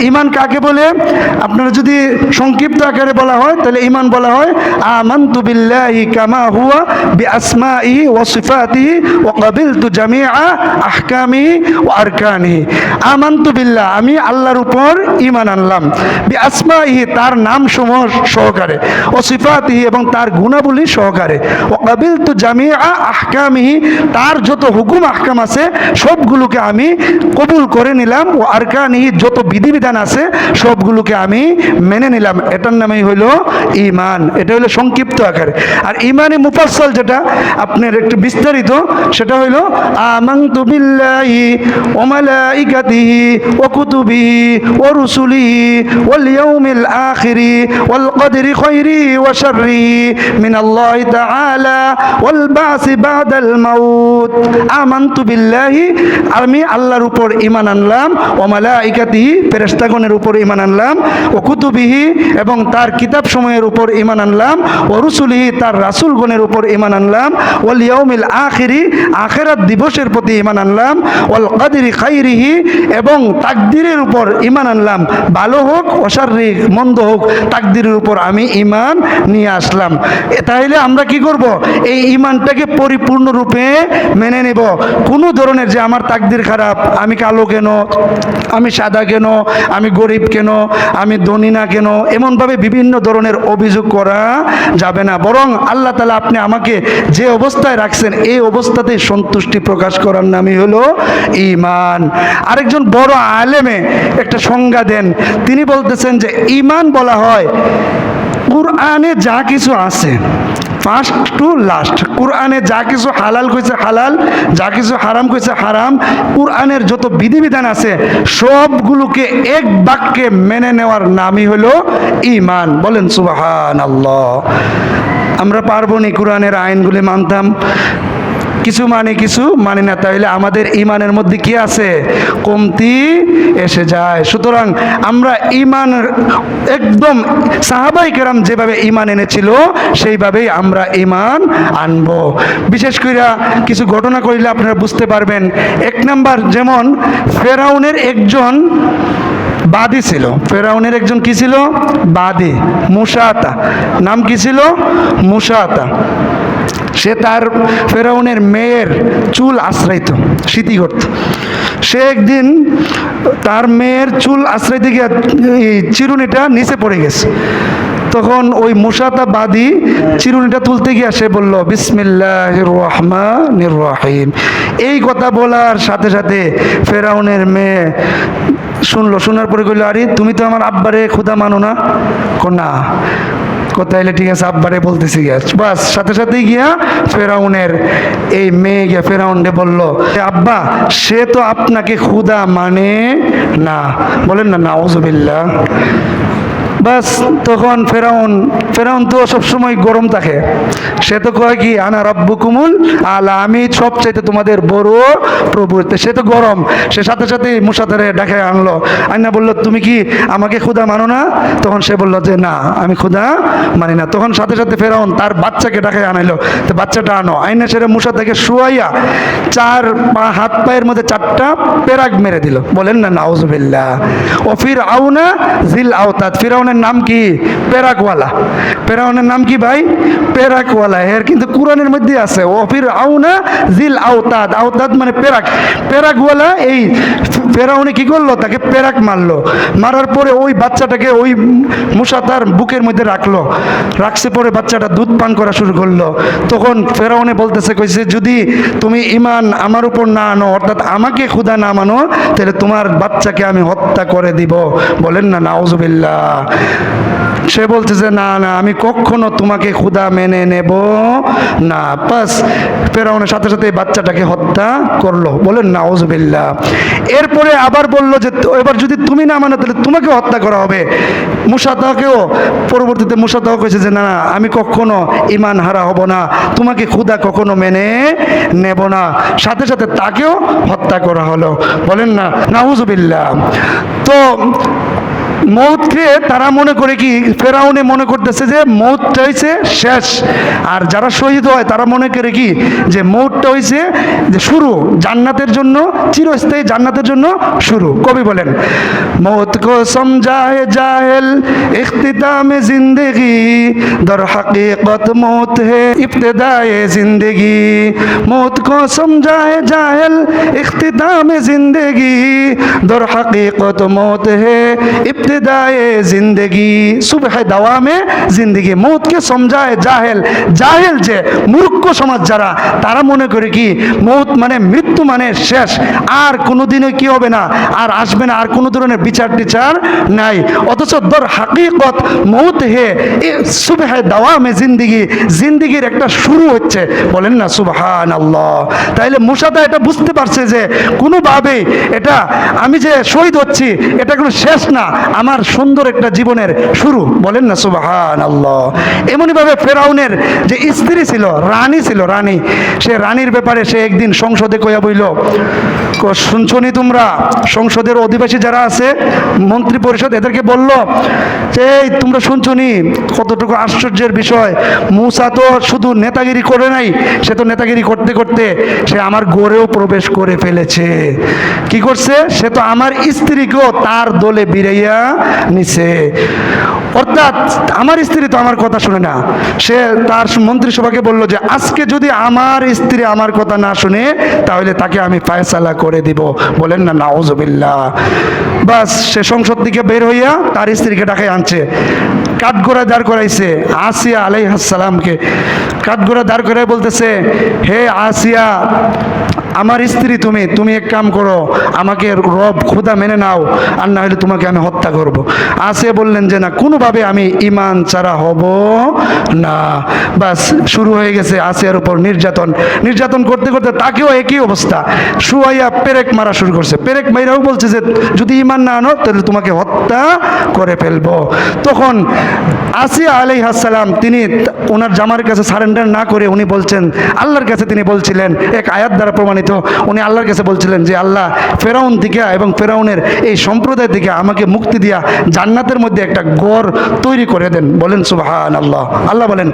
ঈমান কাকে বলে? আপনারা যদি সংক্ষিপ্ত আকারে বলা হয় তাহলে ঈমান বলা হয় আমানতু বিল্লাহি কামা হুয়া বিআসমাইহি ওয়া সিফাতিহি ওয়া ক্বাবিলতু জামিআ আহকামিহি ওয়া আরকানিহি। আমানতু বিল্লাহ, আমি আল্লাহর উপর ঈমান আনলাম, বিআসমাইহি, তার নাম সমূহ সহকারে, ওয়া সিফাতিহি, এবং তার গুণাবলী সহকারে, ওয়া ক্বাবিলতু জামিআ আহকামিহি, তার যত হুকুম আহকাম আছে সবগুলোকে আমি কবুল করে নিলাম, ও আরকানিহি, যত বিধিবিধান আছে সবগুলোকে আমি মেনে নিলাম। এটার নামই হলো ঈমান। এটা হলো সংক্ষিপ্ত আকারে। আর ঈমানে মুফাসসাল যেটা আপনার একটু বিস্তারিত, সেটা হলো আমানতু বিল্লাহি ওয়া মালাইকাতিহি ওয়া কুতুবিহি ওয়া রুসুলিহি ওয়াল ইয়াউমিল আখিরি ওয়াল কদরি খাইরিহি ওয়া শাররিহি মিনাল্লাহি তাআলা ওয়াল বাসি বাদাল মাউত। আমানতু বিল্লাহি, আমি আল্লাহর উপর ঈমান আনলাম, ওয়া মালাইকাতিহি, ফেরেশতাগণের উপর ঈমান আনলাম, ওয়া কুতুবিহি, এবং তার কিতাবসমূহের উপর ঈমান আনলাম, ওয়া রুসুলিহি, তার রাসূলগণের উপর ঈমান আনলাম, ওয়াল ইয়াউমিল আখিরি, আখিরাত দিবসের প্রতি ঈমান আনলাম, ওয়াল কদরি খাইরিহি, এবং তাকদীরের উপর ঈমান আনলাম, ভালো হোক ওয়া শাররি, মন্দ হোক, তাকদীরের উপর আমি ঈমান নিয়ে আসলাম। তাহলে আমরা কি করব? এই ঈমানটাকে পরিপূর্ণরূপে মেনে নেব। কোনো ধরনের যে আমার তাকদীর খারাপ, আমি কালো কেন, আমি সাদা কেন, আমি গরিব কেন, আমি ধনী না কেন, এমনভাবে বিভিন্ন ধরনের অভিযোগ করা যাবে না। বরং আল্লাহ তাআলা আপনি আমাকে যে অবস্থায় রাখছেন এই অবস্থাতেই সন্তুষ্টি প্রকাশ করার নামই হলো ঈমান। আরেকজন বড় আলেমে একটা সংজ্ঞা দেন, তিনি বলতেছেন যে ঈমান বলা হয় কুরআনে যা কিছু আছে, ফার্স্ট টু লাস্ট, কুরআনে যা কিছু হালাল কইছে হালাল, যা কিছু হারাম কইছে হারাম, কুরআনের যত বিধিবিধান আছে সবগুলোকে এক বাক্যে মেনে নেওয়ার নামই হলো ঈমান। বলেন সুবহানাল্লাহ। আমরা পারবো নি কুরআনের আইনগুলি মানতাম? কিছু মানে কিছু মানে না, তাইলে আমাদের ঈমানের মধ্যে কি আছে? কমতি এসে যায়। সুতরাং আমরা ঈমান একদম সাহাবায়ে কেরাম যেভাবে ঈমান এনেছিল সেইভাবেই আমরা ঈমান আনবো। বিশেষ করে কিছু ঘটনা কইলে আপনারা বুঝতে পারবেন। এক নাম্বার, যেমন ফেরাউনের একজন বাদী ছিল। ফেরাউনের একজন কি ছিল? বাদী, মুসাতা। নাম কি ছিল? মুসাতা। সে তার ফেরাউনের মেয়ের চুল আশ্রাইত, স্মৃতি করত। সে একদিন তার মেয়ের চুল আশ্রাইতে গিয়ে চিরুনিটা নিচে পড়ে গেছে। তখন ওই মুসাতাবাদী চিরুনিটা তুলতে গিয়ে সে বলল বিসমিল্লাহির রহমানির রহিম। এই কথা বলার সাথে সাথে ফেরাউনের মেয়ে শুনলো, শোনার পরে কইল, আরে তুমি তো আমার আব্বারে খোদা মানো না? না। তাইলে ঠিক আছে, আব্বারে বলতেছি গিয়া। বাস সাথে সাথেই গিয়া ফেরাউনের এই মেয়ে গিয়া ফেরাউনরে বলল, আব্বা সে তো আপনাকে খোদা মানে না। বলেন না নাউজুবিল্লাহ। বাস তখন ফেরাউন তো সবসময় গরম থাকে। সে তো কয় কি আনা রব্বুকুমুল আলা, আমি সবচাইতে তোমাদের বড় প্রভু। সে তো গরম। সে সাথে সাথে মুসাতারে ডাকে আনলো, আইনা বলল, তুমি কি আমাকে খোদা মানো না? তখন সে বলল যে না, আমি খোদা মানি না। তখন সাথে সাথে ফেরাউন তার বাচ্চাকে ডাকে আনাইলো, তো বাচ্চাটা আনো। আইনা সেরে মুসা থেকে শুয়াইয়া হাত পায়ের মধ্যে 4টা পেরাক মেরে দিল। বলেন না নাউজুবিল্লাহ। ও ফিরআউনা জিল আওতাদ, ফিরআউনের নাম কি? পেরাকওয়ালা। ফেরাউনের নাম কি ভাই? পেরাকওয়ালা। এর কিন্তু কোরআনের মধ্যে আছে ও ফিরআউনা জিল আওতাদ। আওতাদ মানে পেরাক। পেরাকওয়ালা। এই ফেরাউনে কি করলো? তাকে পেরাক মারলো। মারার পরে ওই বাচ্চাটাকে ওই মুসা তার বুকের মধ্যে রাখছে। পরে বাচ্চাটা দুধ পান করা শুরু করলো। তখন ফেরাউনে বলতেছে, কইছে যদি তুমি ঈমান আমার উপর না আনো, অর্থাৎ আমাকে খোদা না মানো, তাহলে তোমার বাচ্চাকে আমি হত্যা করে দিব। বলেন না নাউজুবিল্লাহ। সে বলছে যে না না, আমি কখনো তোমাকে খোদা মেনে নেব না। বাস ফেরাউনের সাথে সাথে বাচ্চাটাকে হত্যা করলো। বলেন নাউজুবিল্লাহ। এরপরে আবার বলল যে এবার যদি তুমি না মানো তাহলে তোমাকে হত্যা করা হবে। মুসাতাকেও পরবর্তীতে মুসাতাও কইছে যে না না, আমি কখনো ঈমান হারা হব না, তোমাকে খোদা কখনো মেনে নেব না। সাথে সাথে তাকেও হত্যা করা হলো। বলেন না নাউজুবিল্লাহ। তো মৌতকে তারা মনে করে কি, ফেরাউনে মনে করতেছে যে মৌতটা হয়েছে শেষ, আর যারা শহীদ হয় তারা মনে করে কি যে মৌতটা হয়েছে যে শুরু, জান্নাতের জন্য, চিরস্থায়ী জান্নাতের জন্য শুরু। কবি বলেন, মৌত কো সমঝায়ে জাহেল ইখতিতামে জিন্দেগি, দর হकीकत मौत है इब्तिदाए जिंदगी, मौत को समझाए जाहिल इख्तिताम जिंदगी, दर हकीकत मौत है इब्तिदाए जिंदगी, सुबह दवामे जिंदगी। মৌতকে সমঝায় জাহেল, জাহেল যে মূর্খ সমাজ যারা, তারা মনে করে কি মৌত মানে মৃত্যু মানে শেষ, আর কোনোদিনও কি হবে না, আর আসবে না, আর কোনো ধরনের বিচার টিচার নাই। অথচ দর হাকিকত মৌত হে সুবহ দাওয়ামে জিন্দিগি, জিন্দিগির একটা শুরু হচ্ছে। বলেন না সুবহানাল্লাহ। তাইলে মুসাদা এটা বুঝতে পারছে যে কোনোভাবেই এটা আমি যে শহীদ হচ্ছি এটা কোনো শেষ না, আমার সুন্দর একটা জীবনের শুরু। বলেন না সুবহানাল্লাহ। এমনইভাবে ফেরাউনের যে স্ত্রী ছিল, রানী ছিল, রানী, সে রানীর ব্যাপারে সে একদিন সংসদে কইয়া বইল, শুনছনি তোমরা, সংসদের অধিবাসী যারা আছে, মন্ত্রী পরিষদ, এদেরকে বলল যে এই তোমরা শুনছনি, কতটুকু আশ্চর্যের বিষয়, মূসা তো শুধু নেতাগিরি করে নাই, সে তো নেতাগিরি করতে করতে সে আমার ঘরেও প্রবেশ করে ফেলেছে। কি করছে? সে তো আমার স্ত্রীকেও তার দলে বিরাইয়া নিছে। অর্থাৎ আমার স্ত্রী তো আমার কথা শুনে না। সে তার মন্ত্রিসভাকে বলল যে আজকে যদি আমার স্ত্রী আমার কথা না শুনে তাহলে তাকে আমি ফায়সালা করে দিব। বলেন না নাউজুবিল্লাহ। বাস সে সংসদ থেকে বের হইয়া তার স্ত্রীকে ডাকায় আনছে, কাঠগড়ায় দাঁড় করাইছে আসিয়া আলাইহিস সালামকে। কাঠগড়ায় দাঁড় করাই বলতেছে, হে আসিয়া, আমার স্ত্রী তুমি, তুমি এক কাম করো, আমাকে রব খোদা মেনে নাও, আর না হলে তোমাকে আমি হত্যা করব। আসিয়া বললেন যে না, কোনোভাবে আমি ঈমান ছাড়া হব না। বাস শুরু হয়ে গেছে আসিয়ার উপর নির্যাতন। নির্যাতন করতে করতে তাকেও একই অবস্থা, শুয়াইয়া পেরেক মারা শুরু করছে। পেরেক মাইরাও বলছে যে যদি ঈমান না আনো তাহলে তোমাকে হত্যা করে ফেলবো। তখন আসিয়া আলাইহিস সালাম তিনি ওনার জামার কাছে সারেন্ডার না করে উনি বলছেন, আল্লাহর কাছে তিনি বলছিলেন, এক আয়াত দ্বারা প্রমাণিত, উনি আল্লাহর কাছে বলছিলেন যে আল্লাহ, ফেরাউন থেকে এবং ফেরাউনের এই সম্প্রদায় থেকে আমাকে মুক্তি দিয়া জান্নাতের মধ্যে একটা ঘর তৈরি করে দেন। বলেন সুবহানাল্লাহ। আল্লাহ বলেন,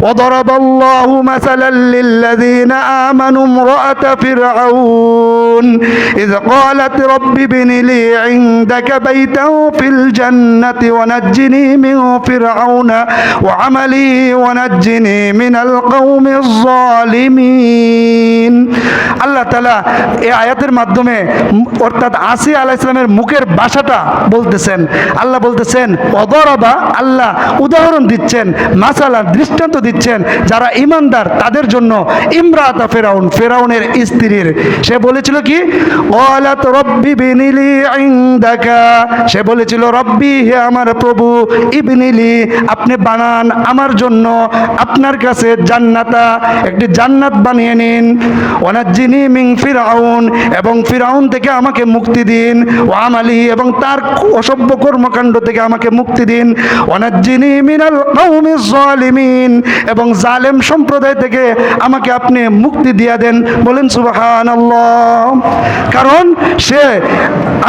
ওয়াদারাবাল্লাহু মাসালাল লিল্লাযীনা আমানু ইমরাআতা ফিরআউন ইয ক্বালাত রাব্বি ইবনি লি ইনদাকা বাইতান ফিল জান্নাতি ওয়া নাজ্জিনি মিন ফিরআউনা ওয়া আমালি ওয়া নাজ্জিনি মিনাল কওমিজ যালিমিন। আল্লাহ তাআলা এই আয়াতের মাধ্যমে অর্থাৎ আসিয়া আলাইহিস সালামের মুখের ভাষাটা বলতেছেন। আল্লাহ বলতেছেন ওয়াদারাবা, আল্লাহ উদাহরণ দিচ্ছেন, মাসালা দৃষ্টান্ত দিচ্ছেন যারা ঈমানদার তাদের জন্য, ইমরাতা ফেরাউন, ফেরাউনের স্ত্রীর। সে বলেছিল কি, ক্বালাত রাব্বি বিনিলি ইনদাকা, সে বলেছিল রব্বি, হে আমার প্রভু, ইবনিলি, আপনি বানান আমার জন্য আপনার কাছে জান্নাতা, একটি জান্নাত বানিয়ে নিন, ওয়ানাজ্জিনি মিন ফিরআউন, এবং ফিরআউন থেকে আমাকে মুক্তি দিন, ওয়া আমালি, এবং তার অসভ্য কর্মকাণ্ড থেকে আমাকে মুক্তি দিন, ওয়ানাজ্জিনি মিনাল কওমিজ যালিমিন, এবং জালেম সম্প্রদায় থেকে আমাকে আপনি মুক্তি দিয়া দেন। বলেন সুবহানাল্লাহ। কারণ সে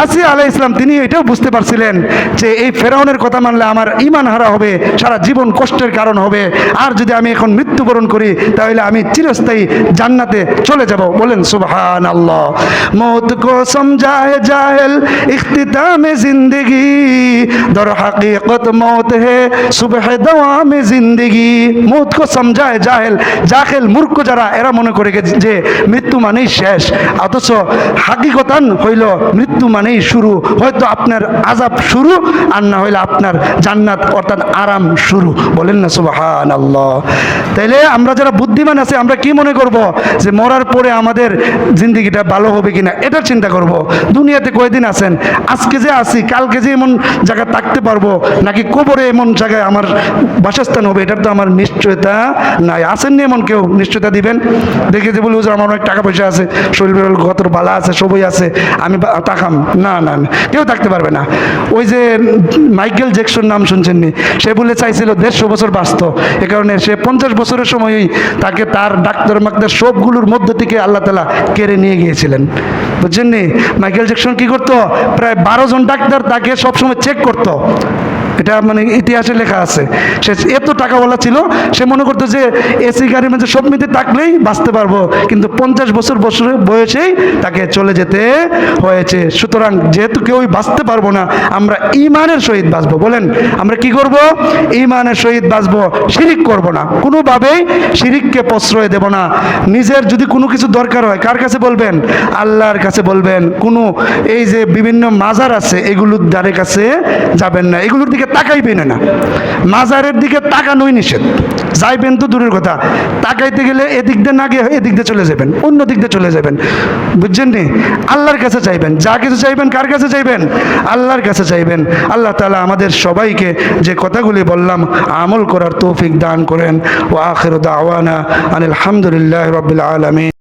আসিয়া আলাইহিস সালাম তিনি এটাও বুঝতে পারছিলেন যে এই ফেরাউনের কথা মানলে আমার ঈমান হারা হবে, সারা জীবন কষ্টের কারণ হবে, আর যদি আমি এখন মৃত্যুবরণ করি তাহলে আমি চিরস্থায়ী জান্নাতে চলে যাব। বলেন সুবহানাল্লাহ। মौत को समझाए जाहिल इख्तिताम जिंदगी, दर हकीकत मौत है सुबह दवाम जिंदगी। मौत को समझाए जाहिल, জাহেল মূর্খ যারা, এরা মনে করে যে মৃত্যু মানেই শেষ, অথচ হাকিকতান হইল মৃত্যু মানেই শুরু। হয়তো আপনার আযাব শুরু, আর না হইলে আপনার জান্নাত অর্থাৎ আরাম শুরু। বলেন না সুবহানাল্লাহ। তাইলে আমরা যারা বুদ্ধিমান আছে আমরা কি মনে করব যে মরার পরে আমাদের জিন্দেগিটা ভালো হবে কিনা এটা চিন্তা করব। দুনিয়াতে কয়দিন আছেন, আজকে যে আছি কালকে যে এমন জায়গায় থাকতে পারবো নাকি কবরে এমন জায়গায় আমার বাসস্থান হবে এটার তো আমার নিশ্চয়তা নাই। আসেননি এমন কেউ নিশ্চয়তা দিবেন? দেখে যে বলি হুজুর আমার অনেক টাকা পয়সা আছে, শরীর গতর বালা আছে, সবই আছে, আমি তাকাম না, না কেউ থাকতে পারবে না। ওই যে মাইকেল জ্যাকসন নাম শুনছেন নি, সে বলে চাইছিল 150 বছর বাঁচত, এ কারণে সে 50 বছরের সময়ই তাকে তার ডাক্তার মাক্তার সবগুলোর মধ্য থেকে আল্লাহ তাআলা কেড়ে নিয়ে গিয়েছিলেন। বুঝছেন নি? মাইকেল জ্যাকসন কি করতো, প্রায় 12 জন ডাক্তার তাকে সবসময় চেক করতো কত, এটা মানে ইতিহাসে লেখা আছে। সে এত টাকাওয়ালা ছিল, সে মনে করতো যে এসি গাড়ির মধ্যে সব মিলে থাকলেই বাঁচতে পারবো, কিন্তু 50 বছর বয়সেই তাকে চলে যেতে হয়েছে। সুতরাং যেহেতু কেউই বাঁচতে পারবো না, আমরা ঈমানের সহিত বাঁচবো। বলেন আমরা কি করব? ঈমানের সহিত বাঁচবো, শিরিক করব না, কোনোভাবেই শিরিককে প্রশ্রয় দেব না। নিজের যদি কোনো কিছু দরকার হয় কার কাছে বলবেন? আল্লাহর কাছে বলবেন। কোনো এই যে বিভিন্ন মাজার আছে এগুলোর দ্বারের কাছে যাবেন না, এগুলোর দিকে তাকাইবেন না। মাজারের দিকে তাকানোই নিষেধ, যাইবেন তো দূরের কথা, তাকাইতে গেলে এদিক দিয়ে না গিয়ে এদিক দিয়ে চলে যাবেন, অন্য দিক দিয়ে চলে যাবেন, বুঝছেন নি? আল্লাহর কাছে চাইবেন, যা কিছু চাইবেন কার কাছে চাইবেন? আল্লাহর কাছে চাইবেন। আল্লাহ তাআলা আমাদের সবাইকে যে কথাগুলি বললাম আমল করার তৌফিক দান করেন। ওয়া আখিরু দাওয়ানা আনিল হামদুলিল্লাহি রাব্বিল আলামিন।